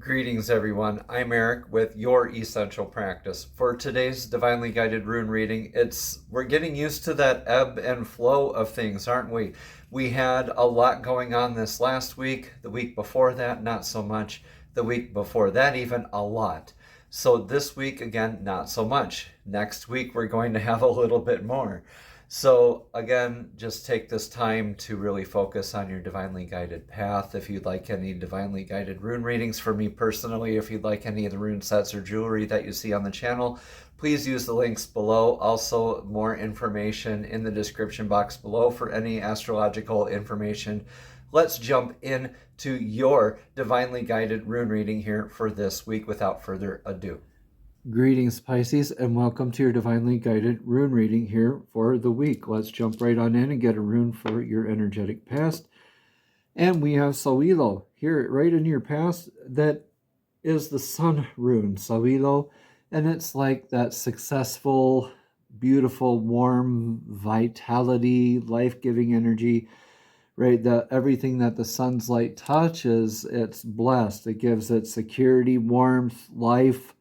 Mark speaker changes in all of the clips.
Speaker 1: Greetings, everyone. I'm Eric with Your Essential Practice. For today's Divinely Guided Rune reading, we're getting used to that ebb and flow of things, aren't we? We had a lot going on this last week. The week before that, not so much. The week before that, even a lot. So this week, again, not so much. Next week, we're going to have a little bit more. So again, just take this time to really focus on your divinely guided path. If you'd like any divinely guided rune readings for me personally, if you'd like any of the rune sets or jewelry that you see on the channel, please use the links below. Also, more information in the description box below for any astrological information. Let's jump into your divinely guided rune reading here for this week without further ado. Greetings, Pisces, and welcome to your divinely guided rune reading here for the week. Let's jump right on in and get a rune for your energetic past. And we have Sawilo here right in your past. That is the sun rune, Sawilo. And it's like that successful, beautiful, warm vitality, life-giving energy, right? Everything that the sun's light touches, it's blessed. It gives it security, warmth, life.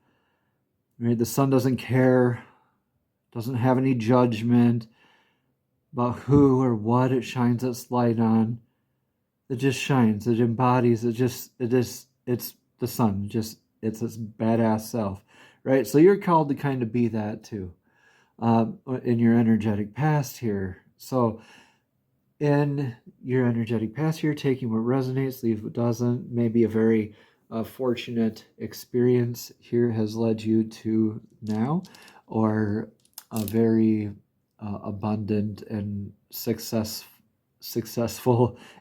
Speaker 1: Right? The sun doesn't care, doesn't have any judgment about who or what it shines its light on. It just shines. It embodies. It's the sun. It's its badass self, right? So you're called to kind of be that too, in your energetic past here. So in your energetic past here, taking what resonates, leave what doesn't. Maybe a very fortunate experience here has led you to now, or a very abundant and successful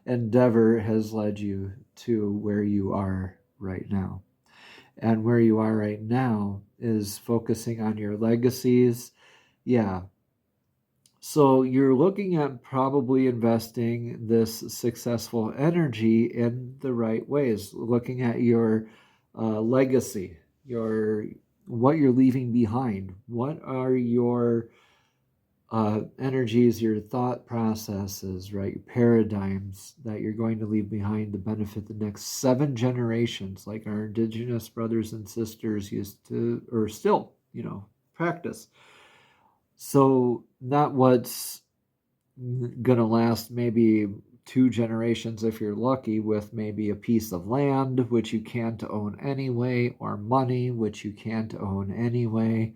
Speaker 1: endeavor has led you to where you are right now. And where you are right now is focusing on your legacies. Yeah. So you're looking at probably investing this successful energy in the right ways, looking at your legacy, what you're leaving behind. What are your energies, your thought processes, right? Your paradigms that you're going to leave behind to benefit the next 7 generations, like our indigenous brothers and sisters used to, or still, practice. So not what's going to last maybe 2 generations if you're lucky, with maybe a piece of land, which you can't own anyway, or money, which you can't own anyway,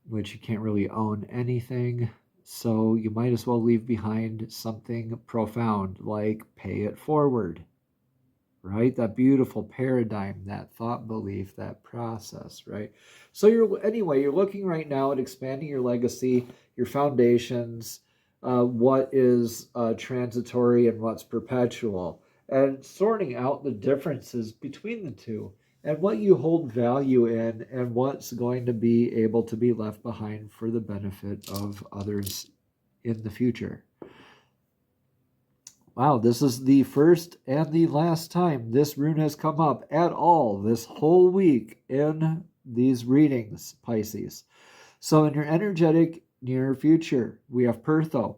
Speaker 1: which you can't really own anything. So you might as well leave behind something profound, like pay it forward. Right? That beautiful paradigm, that thought belief, that process, right? So you're looking right now at expanding your legacy, your foundations, what is transitory and what's perpetual, and sorting out the differences between the two, and what you hold value in, and what's going to be able to be left behind for the benefit of others in the future. Wow, this is the first and the last time this rune has come up at all this whole week in these readings, Pisces. So in your energetic near future, we have Pertho.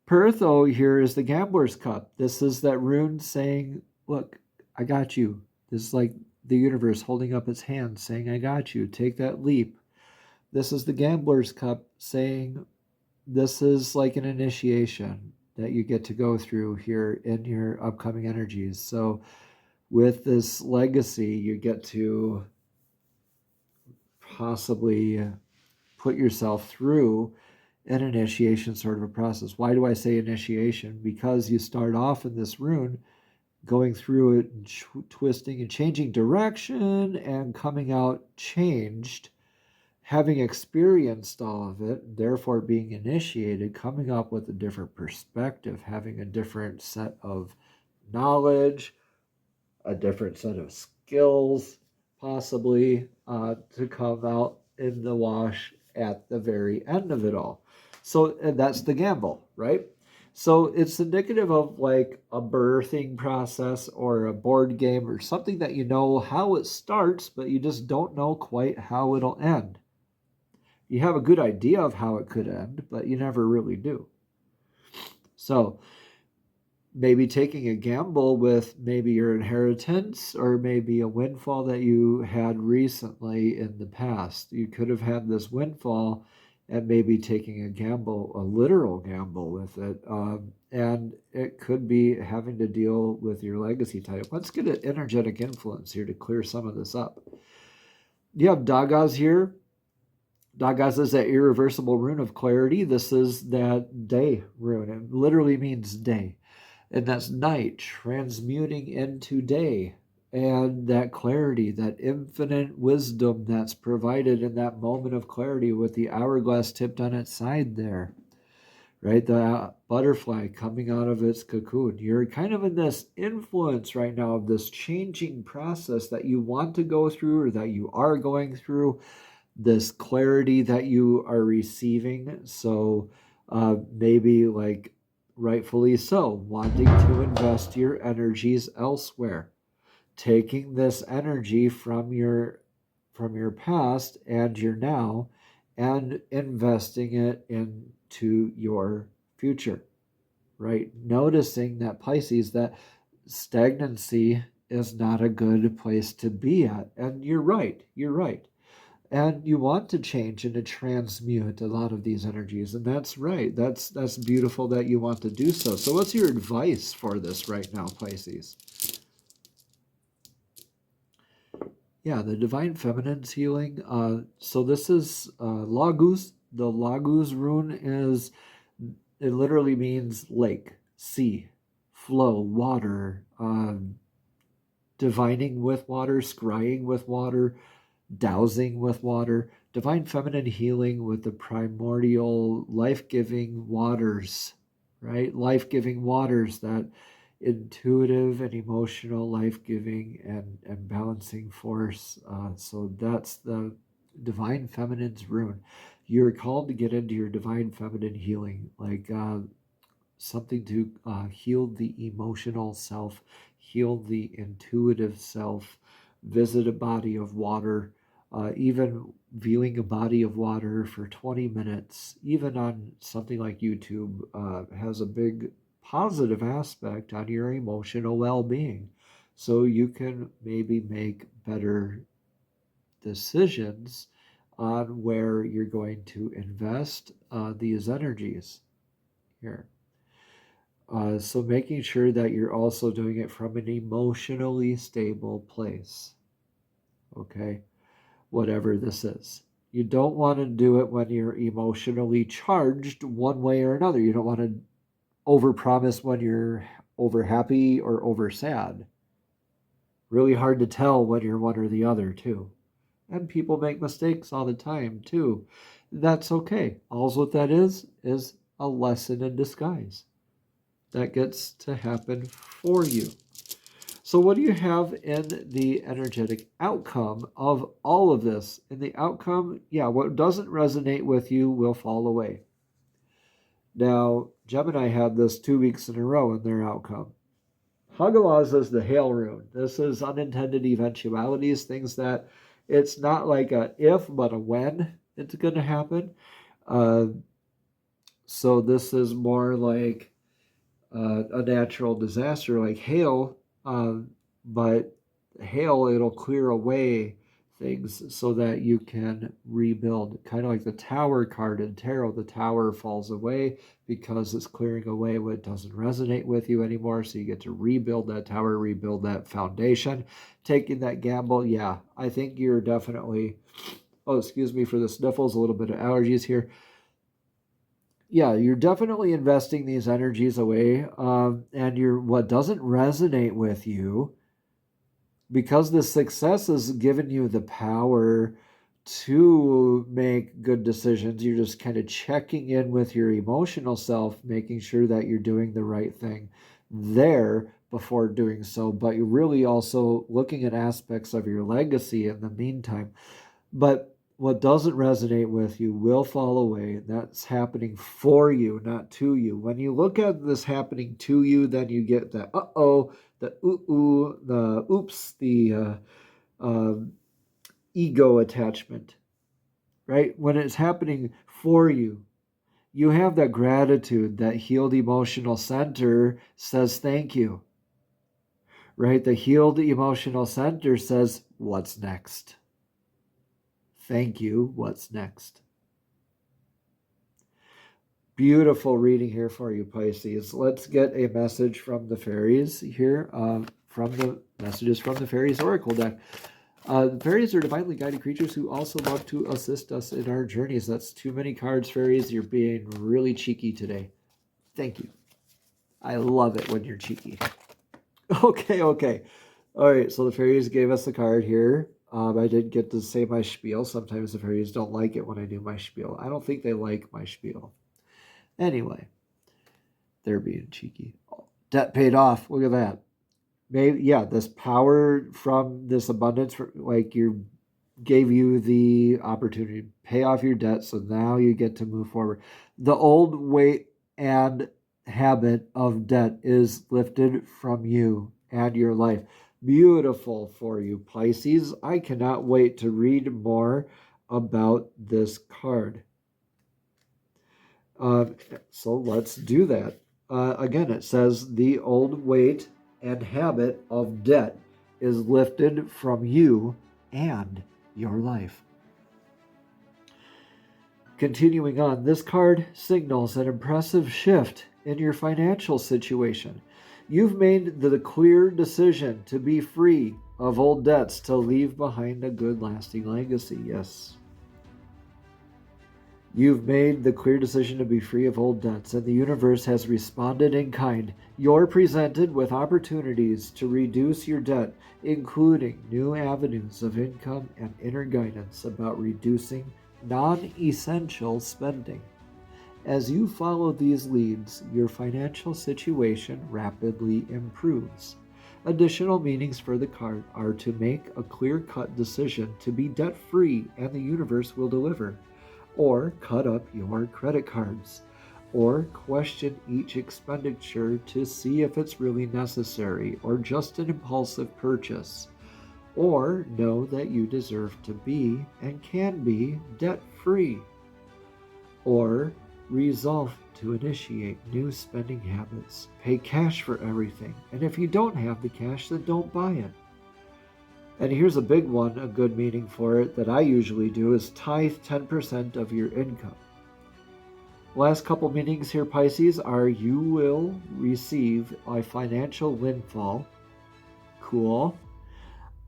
Speaker 1: Pertho here is the Gambler's Cup. This is that rune saying, look, I got you. This is like the universe holding up its hand saying, I got you. Take that leap. This is the Gambler's Cup saying, this is like an initiation that you get to go through here in your upcoming energies. So with this legacy, you get to possibly put yourself through an initiation sort of a process. Why do I say initiation? Because you start off in this rune going through it and twisting and changing direction and coming out changed, having experienced all of it, therefore being initiated, coming up with a different perspective, having a different set of knowledge, a different set of skills, possibly, to come out in the wash at the very end of it all. So that's the gamble, right? So it's indicative of like a birthing process or a board game or something that you know how it starts, but you just don't know quite how it'll end. You have a good idea of how it could end, but you never really do. So
Speaker 2: maybe taking a gamble with maybe your inheritance or maybe a windfall that you had recently in the past. You could have had this windfall and maybe taking a gamble, a literal gamble with it. And it could be having to deal with your legacy type. Let's get an energetic influence here to clear some of this up. You have Dagas here. Dagas is that irreversible rune of clarity. This is that day rune. It literally means day. And that's night transmuting into day. And that clarity, that infinite wisdom that's provided in that moment of clarity with the hourglass tipped on its side there, right? The butterfly coming out of its cocoon. You're kind of in this influence right now of this changing process that you want to go through or that you are going through, this clarity that you are receiving. So maybe like rightfully so, wanting to invest your energies elsewhere, taking this energy from your past and your now and investing it into your future, right? Noticing that Pisces, that stagnancy is not a good place to be at. And you're right, and you want to change and to transmute a lot of these energies, and that's right. That's beautiful that you want to do so. So what's your advice for this right now, Pisces? Yeah, the divine feminine's healing. So this is Lagus. The Lagus rune is, it literally means lake, sea, flow, water, divining with water, scrying with water, dowsing with water, divine feminine healing with the primordial life-giving waters, right? Life-giving waters, that intuitive and emotional life-giving and balancing force. So that's the divine feminine's rune. You're called to get into your divine feminine healing, like something to heal the emotional self, heal the intuitive self, visit a body of water, even viewing a body of water for 20 minutes, even on something like YouTube, has a big positive aspect on your emotional well being. So you can maybe make better decisions on where you're going to invest these energies here. So making sure that you're also doing it from an emotionally stable place, okay? Whatever this is. You don't want to do it when you're emotionally charged one way or another. You don't want to overpromise when you're over happy or over sad. Really hard to tell when you're one or the other, too. And people make mistakes all the time, too. That's okay. All's what that is a lesson in disguise that gets to happen for you. So, what do you have in the energetic outcome of all of this? In the outcome, yeah, what doesn't resonate with you will fall away. Now, Gemini had this 2 weeks in a row in their outcome. Hagalaz is the hail rune. This is unintended eventualities, things that it's not like a if, but a when it's going to happen. Uh, so, this is more like a natural disaster like hail, but hail, it'll clear away things so that you can rebuild. Kind of like the tower card in tarot, the tower falls away because it's clearing away what doesn't resonate with you anymore. So you get to rebuild that tower, rebuild that foundation. Taking that gamble, yeah, I think you're definitely, oh, excuse me for the sniffles, a little bit of allergies here. Yeah, you're definitely investing these energies away, and what doesn't resonate with you, because the success has given you the power to make good decisions. You're just kind of checking in with your emotional self, making sure that you're doing the right thing there before doing so. But you're really also looking at aspects of your legacy in the meantime. But what doesn't resonate with you will fall away. That's happening for you, not to you. When you look at this happening to you, then you get the uh-oh, the ooh-ooh, the oops, the ego attachment, right? When it's happening for you, You have that gratitude, that healed emotional center says thank you, right? The healed emotional center says, what's next? Thank you, what's next? Beautiful reading here for you, Pisces. Let's get a message from the fairies here, from the Messages from the Fairies Oracle deck. The fairies are divinely guided creatures who also love to assist us in our journeys. That's too many cards, fairies. You're being really cheeky today. Thank you. I love it when you're cheeky. Okay. All right, so the fairies gave us the card here. I did get to say my spiel. Sometimes the fairies don't like it when I do my spiel. I don't think they like my spiel. Anyway, they're being cheeky. Debt paid off. Look at that. Maybe, yeah, this power from this abundance, like gave you the opportunity to pay off your debt, so now you get to move forward. The old weight and habit of debt is lifted from you and your life. Beautiful for you, Pisces. I cannot wait to read more about this card. So let's do that. Again, it says the old weight and habit of debt is lifted from you and your life. Continuing on, this card signals an impressive shift in your financial situation. You've made the clear decision to be free of old debts to leave behind a good lasting legacy. Yes. You've made the clear decision to be free of old debts, and the universe has responded in kind. You're presented with opportunities to reduce your debt, including new avenues of income and inner guidance about reducing non-essential spending. As you follow these leads, your financial situation rapidly improves. Additional meanings for the card are to make a clear-cut decision to be debt-free, and the universe will deliver. Or cut up your credit cards, or question each expenditure to see if it's really necessary or just an impulsive purchase, or know that you deserve to be and can be debt-free, or resolve to initiate new spending habits. Pay cash for everything, and if you don't have the cash, then don't buy it. And here's a big one, a good meaning for it that I usually do is tithe 10% of your income. Last couple meanings here, Pisces, are you will receive a financial windfall. Cool.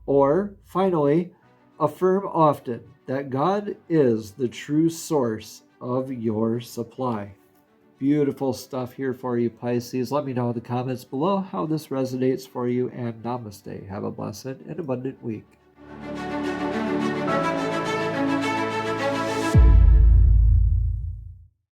Speaker 2: Or finally, affirm often that God is the true source of your supply. Beautiful stuff here for you, Pisces. Let me know in the comments below how this resonates for you, and namaste. Have a blessed and abundant week.